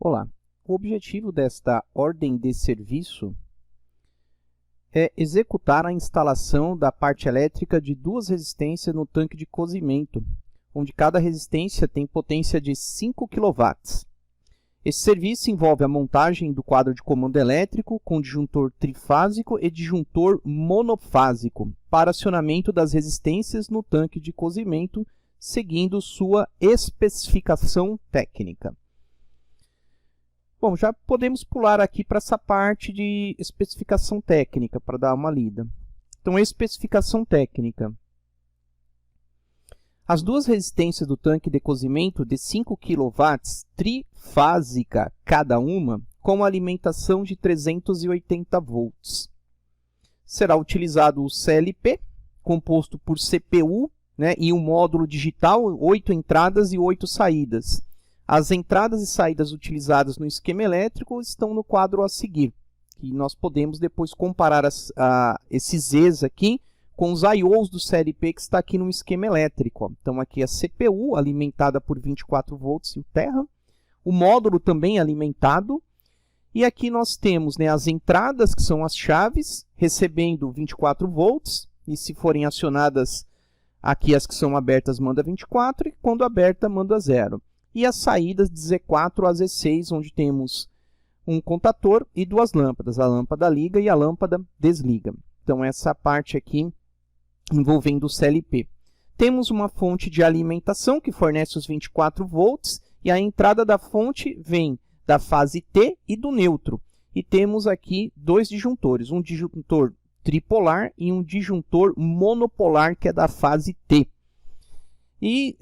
Olá, o objetivo desta ordem de serviço é executar a instalação da parte elétrica de duas resistências no tanque de cozimento, onde cada resistência tem potência de 5 kW. Esse serviço envolve a montagem do quadro de comando elétrico com disjuntor trifásico e disjuntor monofásico para acionamento das resistências no tanque de cozimento, seguindo sua especificação técnica. Bom, já podemos pular aqui para essa parte de especificação técnica, para dar uma lida. Então, especificação técnica. As duas resistências do tanque de cozimento de 5 kW, trifásica cada uma, com alimentação de 380 volts. Será utilizado o CLP, composto por CPU, e um módulo digital, 8 entradas e 8 saídas. As entradas e saídas utilizadas no esquema elétrico estão no quadro a seguir, que nós podemos depois comparar esses Zs aqui com os I/Os do CLP que está aqui no esquema elétrico. Então, aqui a CPU alimentada por 24 volts e o Terra, o módulo também alimentado, e aqui nós temos as entradas, que são as chaves, recebendo 24 volts, e se forem acionadas aqui as que são abertas manda 24, e quando aberta manda 0. E as saídas de Z4 a Z6, onde temos um contador e duas lâmpadas. A lâmpada liga e a lâmpada desliga. Então, essa parte aqui envolvendo o CLP. Temos uma fonte de alimentação que fornece os 24 volts e a entrada da fonte vem da fase T e do neutro. E temos aqui dois disjuntores, um disjuntor tripolar e um disjuntor monopolar, que é da fase T. E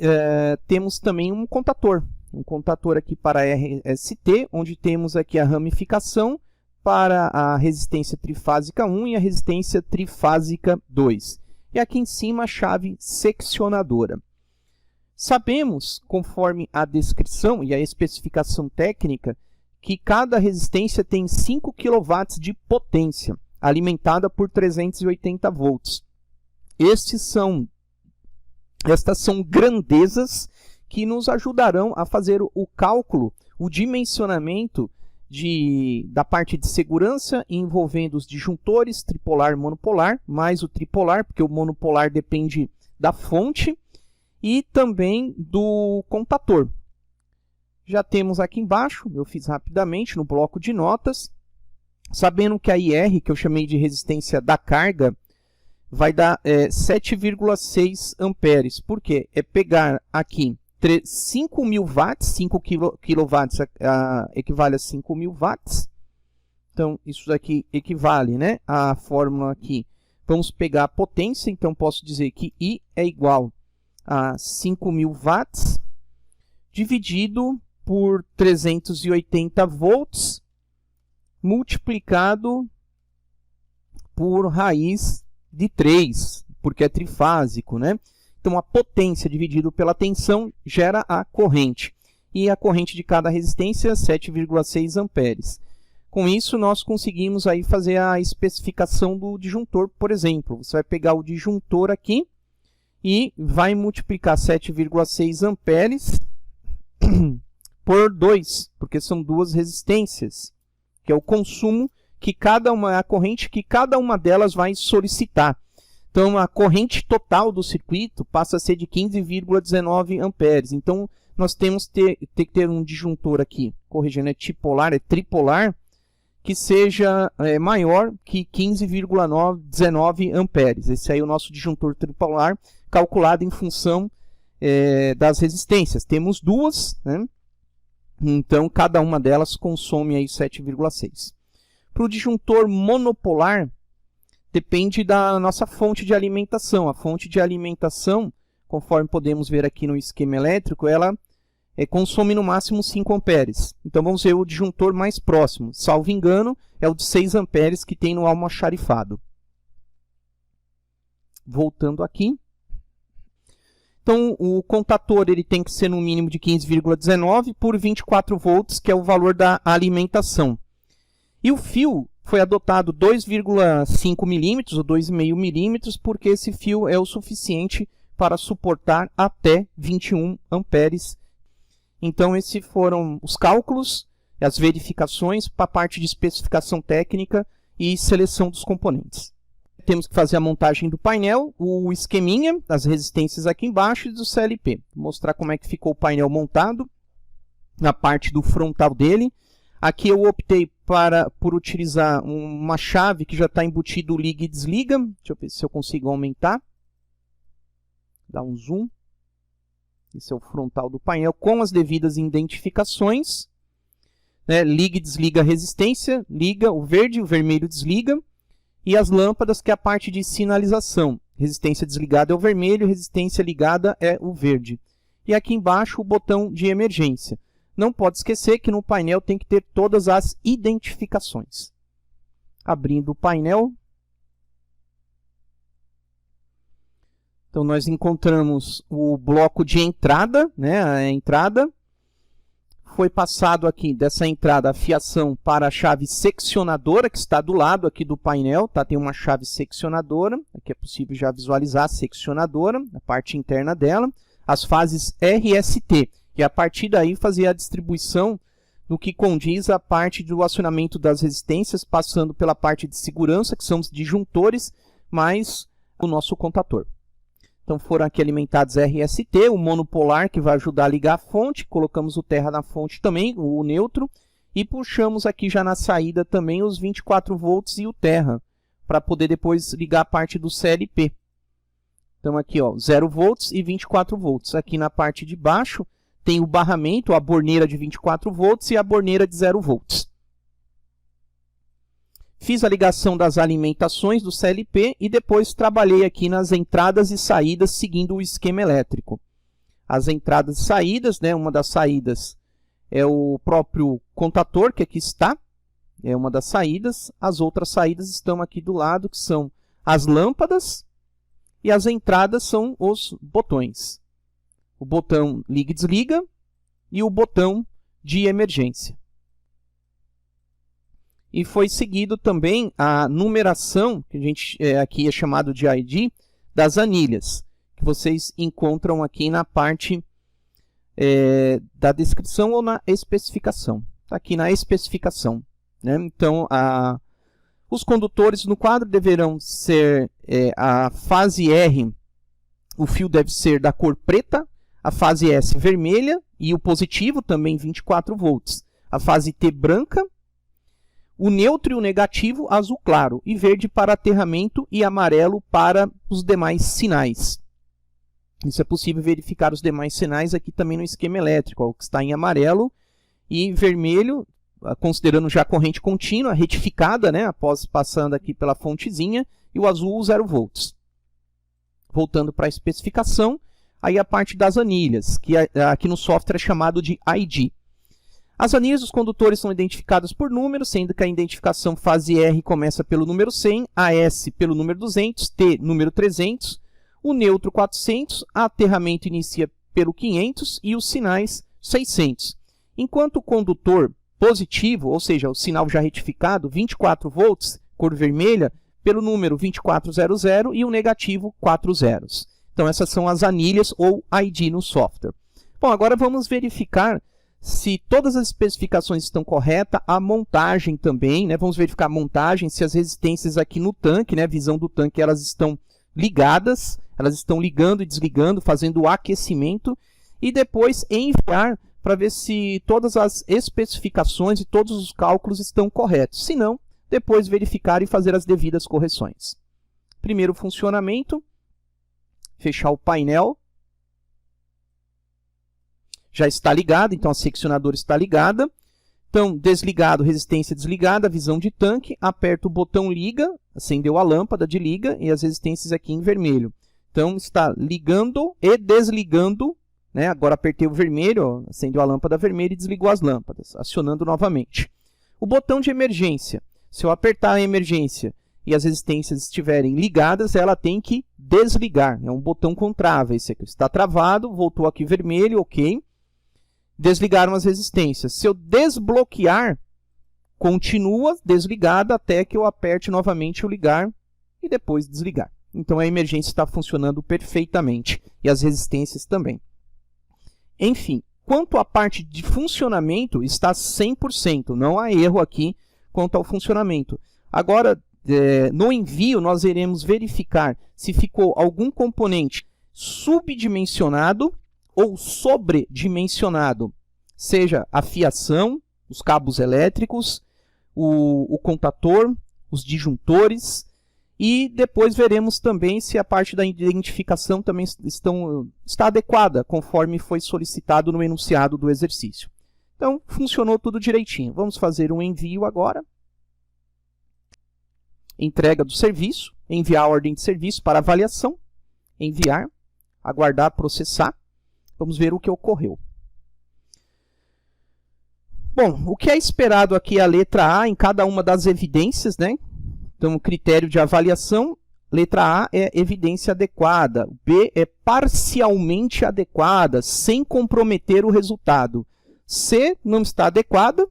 temos também um contador aqui para RST, onde temos aqui a ramificação para a resistência trifásica 1 e a resistência trifásica 2. E aqui em cima a chave seccionadora. Sabemos, conforme a descrição e a especificação técnica, que cada resistência tem 5 kW de potência, alimentada por 380 volts. Estas são grandezas que nos ajudarão a fazer o cálculo, o dimensionamento da parte de segurança envolvendo os disjuntores tripolar e monopolar, mais o tripolar, porque o monopolar depende da fonte, e também do contador. Já temos aqui embaixo, eu fiz rapidamente no bloco de notas, sabendo que a IR, que eu chamei de resistência da carga, vai dar 7,6 amperes. Por quê? É pegar aqui 5.000 watts, 5 kW equivale a 5.000 watts. Então, isso daqui equivale à fórmula aqui. Vamos pegar a potência, então posso dizer que I é igual a 5.000 watts dividido por 380 volts multiplicado por raiz de 3, porque é trifásico, Então, a potência dividido pela tensão gera a corrente. E a corrente de cada resistência é 7,6 amperes. Com isso, nós conseguimos aí fazer a especificação do disjuntor, por exemplo. Você vai pegar o disjuntor aqui e vai multiplicar 7,6 amperes por 2, porque são duas resistências, que é o consumo que a corrente que cada uma delas vai solicitar. Então, a corrente total do circuito passa a ser de 15,19 amperes. Então, nós temos que ter um disjuntor aqui, corrigindo, é tripolar, que seja maior que 15,19 amperes. Esse aí é o nosso disjuntor tripolar, calculado em função das resistências. Temos duas, então cada uma delas consome aí 7,6. Para o disjuntor monopolar, depende da nossa fonte de alimentação. A fonte de alimentação, conforme podemos ver aqui no esquema elétrico, ela consome no máximo 5 amperes. Então, vamos ver o disjuntor mais próximo. Salvo engano, é o de 6 amperes que tem no almoxarifado. Voltando aqui. Então, o contador ele tem que ser no mínimo de 15,19 por 24 volts, que é o valor da alimentação. E o fio foi adotado 2,5 milímetros ou 2,5 milímetros, porque esse fio é o suficiente para suportar até 21 amperes. Então, esses foram os cálculos as verificações para a parte de especificação técnica e seleção dos componentes. Temos que fazer a montagem do painel, o esqueminha, das resistências aqui embaixo e do CLP. Vou mostrar como é que ficou o painel montado na parte do frontal dele. Aqui eu optei por utilizar uma chave que já está embutido o liga e desliga. Deixa eu ver se eu consigo aumentar. Dá um zoom. Esse é o frontal do painel com as devidas identificações. Liga e desliga a resistência, liga o verde, o vermelho desliga. E as lâmpadas, que é a parte de sinalização. Resistência desligada é o vermelho, resistência ligada é o verde. E aqui embaixo o botão de emergência. Não pode esquecer que no painel tem que ter todas as identificações. Abrindo o painel. Então, nós encontramos o bloco de entrada, a entrada. Foi passado aqui dessa entrada a fiação para a chave seccionadora, que está do lado aqui do painel. Tem uma chave seccionadora, aqui é possível já visualizar a seccionadora, a parte interna dela. As fases RST. E a partir daí fazer a distribuição no que condiz a parte do acionamento das resistências, passando pela parte de segurança, que são os disjuntores, mais o nosso contator. Então foram aqui alimentados RST, o monopolar, que vai ajudar a ligar a fonte, colocamos o terra na fonte também, o neutro, e puxamos aqui já na saída também os 24 volts e o terra, para poder depois ligar a parte do CLP. Então aqui, 0 volts e 24 volts. Aqui na parte de baixo, tem o barramento, a borneira de 24 volts e a borneira de 0 volts. Fiz a ligação das alimentações do CLP e depois trabalhei aqui nas entradas e saídas seguindo o esquema elétrico. As entradas e saídas, uma das saídas é o próprio contator, que aqui está, é uma das saídas. As outras saídas estão aqui do lado, que são as lâmpadas, e as entradas são os botões. O botão liga e desliga e o botão de emergência. E foi seguido também a numeração, que a gente aqui é chamado de ID, das anilhas, que vocês encontram aqui na parte da descrição ou na especificação. Está aqui na especificação. Então, os condutores no quadro deverão ser a fase R, o fio deve ser da cor preta, a fase S vermelha e o positivo também 24 volts. A fase T branca, o neutro e o negativo azul claro e verde para aterramento e amarelo para os demais sinais. Isso é possível verificar os demais sinais aqui também no esquema elétrico, o que está em amarelo e vermelho, considerando já a corrente contínua, retificada, após passando aqui pela fontezinha, e o azul 0 volts. Voltando para a especificação, aí a parte das anilhas, que aqui no software é chamado de ID. As anilhas dos condutores são identificadas por número, sendo que a identificação fase R começa pelo número 100, a S pelo número 200, T número 300, o neutro 400, a aterramento inicia pelo 500 e os sinais 600. Enquanto o condutor positivo, ou seja, o sinal já retificado, 24 volts, cor vermelha, pelo número 2400 e o negativo 4 zeros. Então, essas são as anilhas ou ID no software. Bom, agora vamos verificar se todas as especificações estão corretas, a montagem também, vamos verificar a montagem, se as resistências aqui no tanque, visão do tanque, elas estão ligadas, elas estão ligando e desligando, fazendo o aquecimento, e depois enviar para ver se todas as especificações e todos os cálculos estão corretos. Se não, depois verificar e fazer as devidas correções. Primeiro funcionamento, fechar o painel. Já está ligado, então a seccionadora está ligada. Então, desligado, resistência desligada, visão de tanque, aperto o botão liga, acendeu a lâmpada de liga e as resistências aqui em vermelho. Então, está ligando e desligando, agora apertei o vermelho, acendeu a lâmpada vermelha e desligou as lâmpadas, acionando novamente. O botão de emergência, se eu apertar a emergência e as resistências estiverem ligadas, ela tem que desligar, é um botão com trava, esse aqui está travado, voltou aqui vermelho, ok. Desligaram as resistências. Se eu desbloquear, continua desligada até que eu aperte novamente o ligar e depois desligar. Então a emergência está funcionando perfeitamente e as resistências também. Enfim, quanto à parte de funcionamento, está 100%. Não há erro aqui quanto ao funcionamento. Agora, no envio, nós iremos verificar se ficou algum componente subdimensionado ou sobredimensionado, seja a fiação, os cabos elétricos, o contator, os disjuntores, e depois veremos também se a parte da identificação também está adequada, conforme foi solicitado no enunciado do exercício. Então, funcionou tudo direitinho. Vamos fazer um envio agora. Entrega do serviço, enviar a ordem de serviço para avaliação, enviar, aguardar processar. Vamos ver o que ocorreu. Bom, o que é esperado aqui é a letra A em cada uma das evidências, né? Então, o critério de avaliação, letra A é evidência adequada, B é parcialmente adequada, sem comprometer o resultado. C não está adequada,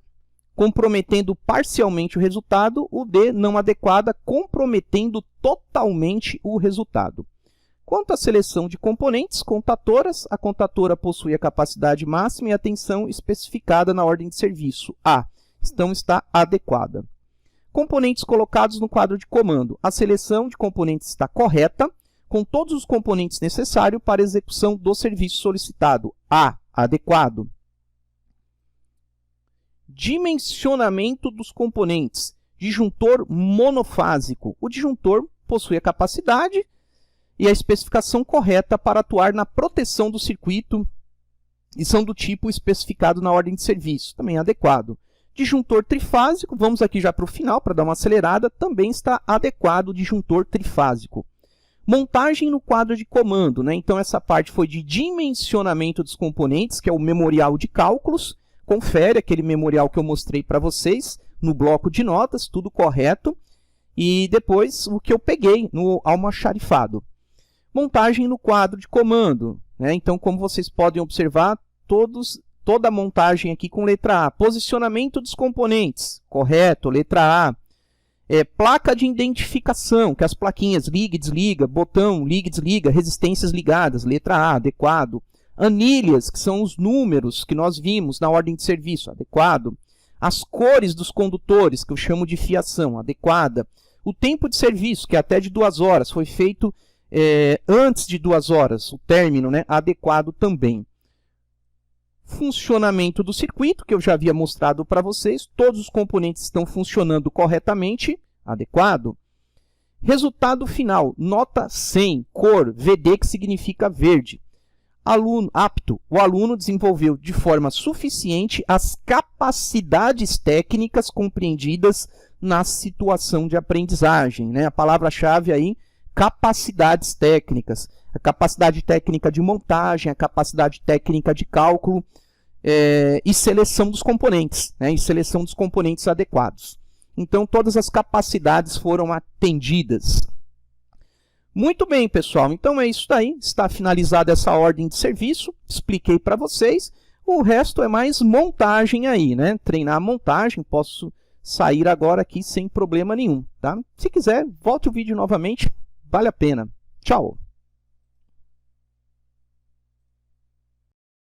comprometendo parcialmente o resultado, o D não adequada, comprometendo totalmente o resultado. Quanto à seleção de componentes, contatoras, a contatora possui a capacidade máxima e a tensão especificada na ordem de serviço. A. Então, está adequada. Componentes colocados no quadro de comando. A seleção de componentes está correta, com todos os componentes necessários para a execução do serviço solicitado. A. Adequado. Dimensionamento dos componentes. Disjuntor monofásico. O disjuntor possui a capacidade e a especificação correta para atuar na proteção do circuito e são do tipo especificado na ordem de serviço. Também adequado. Disjuntor trifásico, vamos aqui já para o final, para dar uma acelerada, também está adequado o disjuntor trifásico. Montagem no quadro de comando, né? Então, essa parte foi de dimensionamento dos componentes, que é o memorial de cálculos. Confere aquele memorial que eu mostrei para vocês no bloco de notas, tudo correto. E depois, o que eu peguei no almoxarifado. Montagem no quadro de comando, né? Então, como vocês podem observar, toda a montagem aqui com letra A. Posicionamento dos componentes, correto, letra A. Placa de identificação, que é as plaquinhas liga e desliga, botão liga e desliga, resistências ligadas, letra A, adequado. Anilhas, que são os números que nós vimos na ordem de serviço, adequado. As cores dos condutores, que eu chamo de fiação, adequada. O tempo de serviço, que é até de 2 horas, foi feito antes de 2 horas, o término, né, adequado também. Funcionamento do circuito, que eu já havia mostrado para vocês, todos os componentes estão funcionando corretamente, adequado. Resultado final, nota 100, cor, VD, que significa verde. Aluno, apto, o aluno desenvolveu de forma suficiente as capacidades técnicas compreendidas na situação de aprendizagem, né? A palavra-chave aí, capacidades técnicas. A capacidade técnica de montagem, a capacidade técnica de cálculo e seleção dos componentes, né? E seleção dos componentes adequados. Então, todas as capacidades foram atendidas. Muito bem, pessoal. Então, é isso daí. Está finalizada essa ordem de serviço. Expliquei para vocês. O resto é mais montagem aí, né? Treinar a montagem. Posso sair agora aqui sem problema nenhum, tá? Se quiser, volte o vídeo novamente. Vale a pena. Tchau!